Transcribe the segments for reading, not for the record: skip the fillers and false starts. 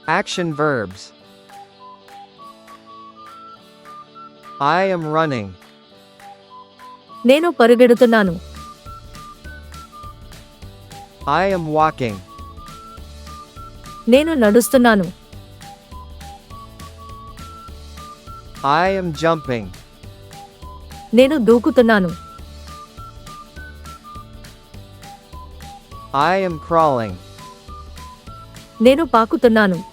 Action verbs. I am running. నేను పరుగెడుతున్నాను. I am walking. నేను నడుస్తున్నాను. I am jumping. నేను దూకుతున్నాను. I am crawling. నేను పాకుతున్నాను.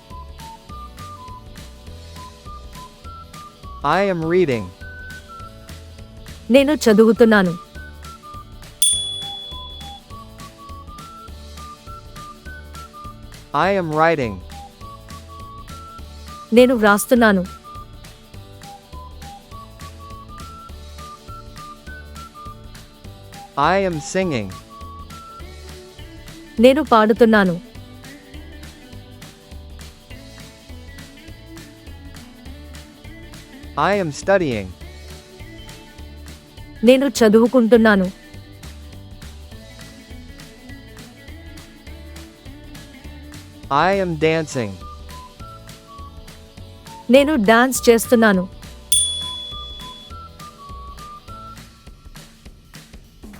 I am reading. నేను చదువుతున్నాను. I am writing. నేను వ్రాస్తున్నాను. I am singing. నేను పాడుతున్నాను. I am studying. నేను చదువుకుంటున్నాను. I am dancing. నేను డాన్స్ చేస్తున్నాను.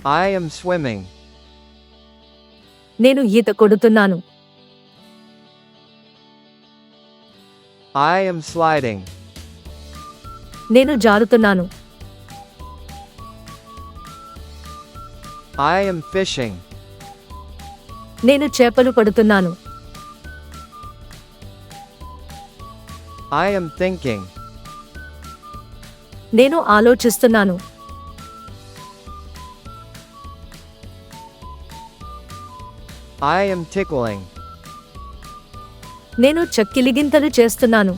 I am swimming. నేను ఈత కొడుతున్నాను. I am sliding. నేను జారుతున్నాను. I am fishing. నేను చేపలు పడుతున్నాను. I am thinking. నేను ఆలోచిస్తున్నాను. I am tickling. నేను చక్కిలిగింతలు చేస్తున్నాను.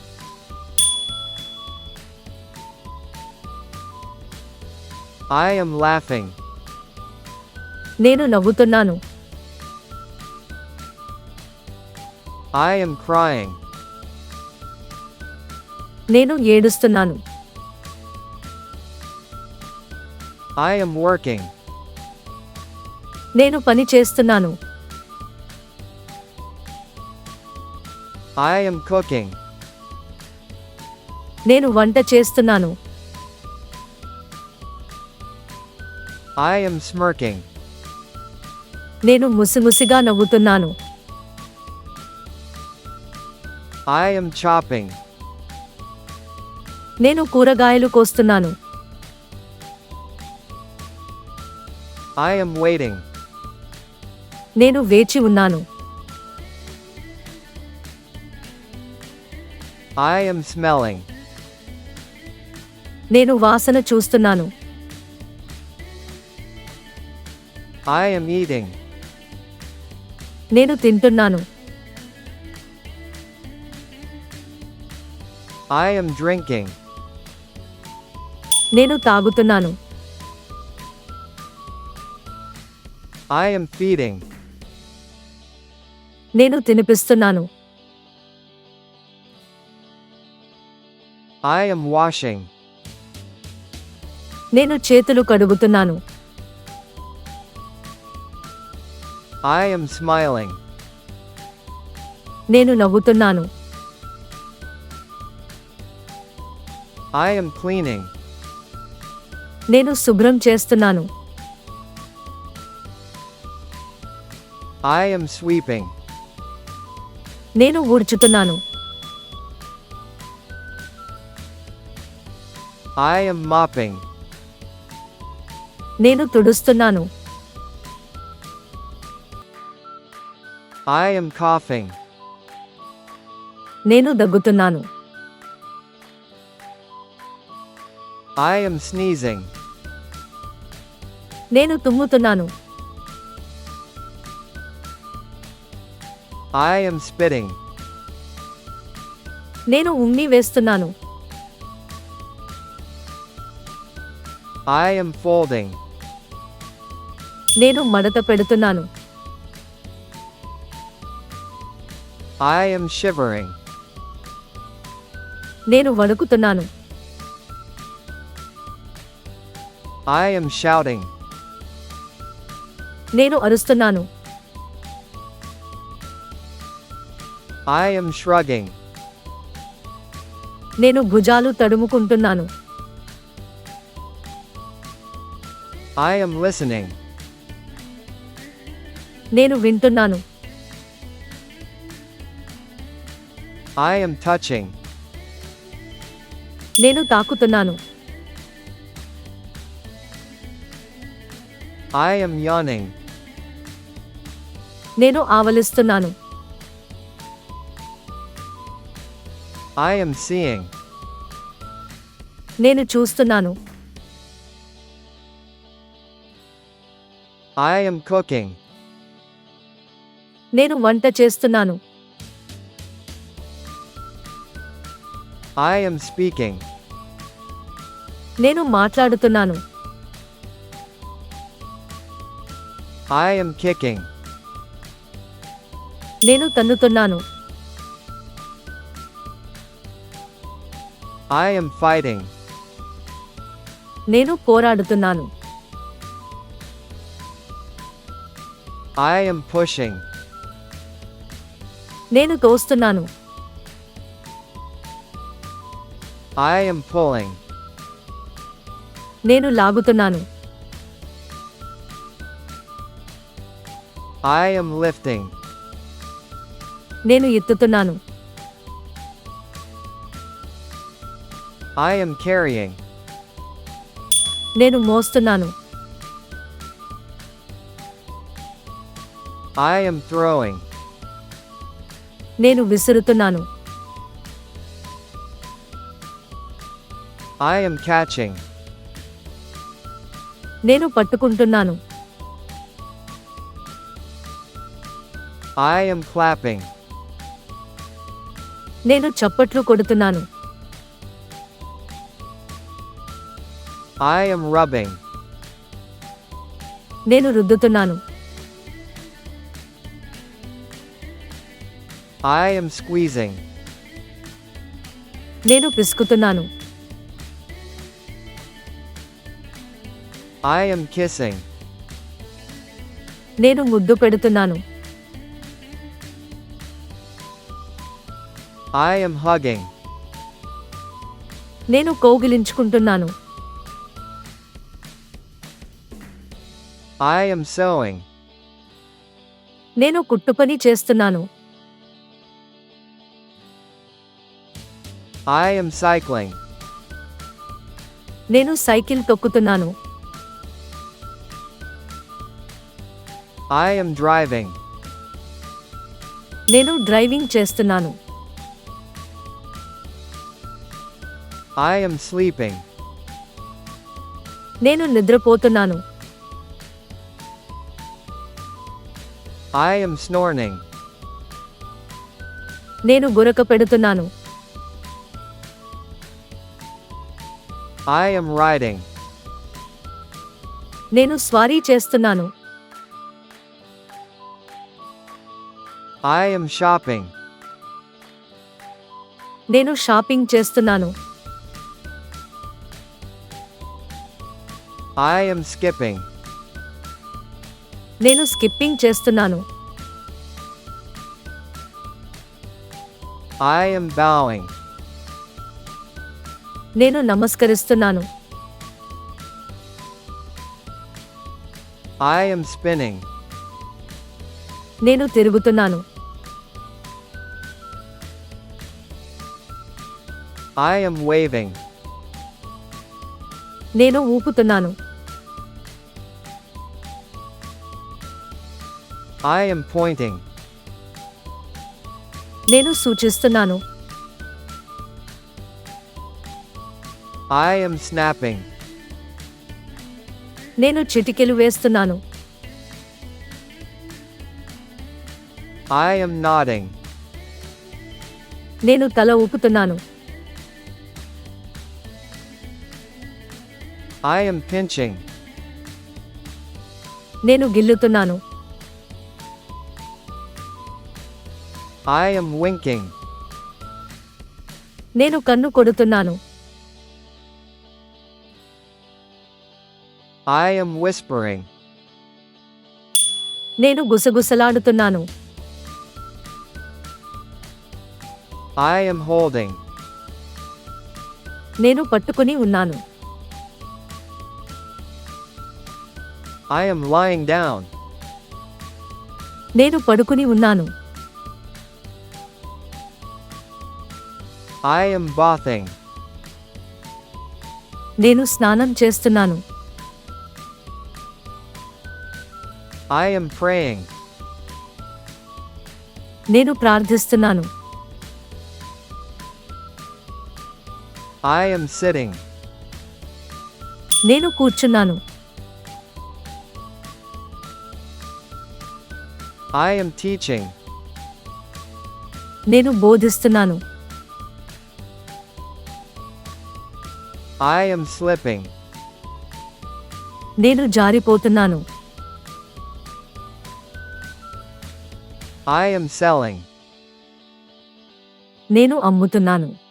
I am laughing. నేను నవ్వుతున్నాను. I am crying. నేను ఏడుస్తున్నాను. I am working. నేను పని చేస్తున్నాను. I am cooking. నేను వంట చేస్తున్నాను. I am smirking. నేను ముసిముసిగా నవ్వుతున్నాను. I am chopping. నేను కూరగాయలు కోస్తున్నాను. I am waiting. నేను వేచి ఉన్నాను. I am smelling. నేను వాసన చూస్తున్నాను. I am eating. నేను తింటున్నాను. I am drinking. నేను తాగుతున్నాను. I am feeding. నేను తినిపిస్తున్నాను. I am washing. నేను చేతులు కడుగుతున్నాను. I am smiling. నేను నవ్వుతున్నాను. I am cleaning. నేను శుభ్రం చేస్తున్నాను. I am sweeping. నేను ఊడ్చుతున్నాను. I am mopping. నేను తుడుస్తున్నాను. I am coughing. నేను దగ్గుతున్నాను. I am sneezing. నేను తుమ్ముతున్నాను. I am spitting. నేను ఉమ్మి వేస్తున్నాను. I am folding. నేను మడత పెడుతున్నాను. I am shivering. నేను వణుకుతున్నాను. I am shouting. నేను అరుస్తున్నాను. I am shrugging. నేను భుజాలు తడుముకుంటున్నాను. I am listening. నేను వింటున్నాను. I am touching. నేను తాకుతున్నాను. I am yawning. నేను ఆవలిస్తున్నాను. I am seeing. నేను చూస్తున్నాను. I am cooking. నేను వంట చేస్తున్నాను. I am speaking. నేను మాట్లాడుతున్నాను. I am kicking. నేను తన్నుతున్నాను. I am fighting. నేను పోరాడుతున్నాను. I am pushing. నేను తోస్తున్నాను. I am pulling. నేను లాగుతున్నాను. I am lifting. నేను ఎత్తుతున్నాను. I am carrying. నేను మోస్తున్నాను. I am throwing. నేను విసురుతున్నాను. I am catching. నేను పట్టుకుంటున్నాను. I am clapping. నేను చప్పట్లు కొడుతున్నాను. I am rubbing. నేను రుద్దుతున్నాను. I am squeezing. నేను పిసుకుతున్నాను. I am kissing. నేను ముద్దు పెడుతున్నాను. I am hugging. నేను కౌగిలించుకుంటున్నాను. I am sewing. నేను కుట్టుపని చేస్తున్నాను. I am cycling. నేను సైకిల్ తొక్కుతున్నాను. I am driving. నేను డ్రైవింగ్ చేస్తున్నాను. I am sleeping. నేను నిద్రపోతున్నాను. I am snoring. నేను గురక పెడుతున్నాను. I am riding. నేను స్వారీ చేస్తున్నాను. I am shopping. నేను షాపింగ్ చేస్తున్నాను. I am skipping. నేను స్కిప్పింగ్ చేస్తున్నాను. I am bowing. నేను నమస్కరిస్తున్నాను. I am spinning. నేను తిరుగుతున్నాను. I am waving. నేను ఊపుతున్నాను. I am pointing. నేను సూచిస్తున్నాను. I am snapping. నేను చిటికెలు వేస్తున్నాను. I am nodding. నేను తల ఊపుతున్నాను. I am pinching. నేను గిల్లుతున్నాను. I am winking. నేను కన్ను కొడుతున్నాను. I am whispering. నేను గుసగుసలాడుతున్నాను. I am holding. నేను పట్టుకుని ఉన్నాను. I am lying down. నేను పడుకుని ఉన్నాను. I am bathing. నేను స్నానం చేస్తున్నాను. I am praying. నేను ప్రార్థిస్తున్నాను. I am sitting. నేను కూర్చున్నాను. I am teaching. నేను బోధిస్తున్నాను. I am slipping. నేను జారిపోతున్నాను. I am selling. నేను అమ్ముతున్నాను.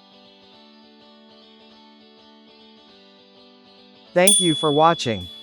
Thank you for watching.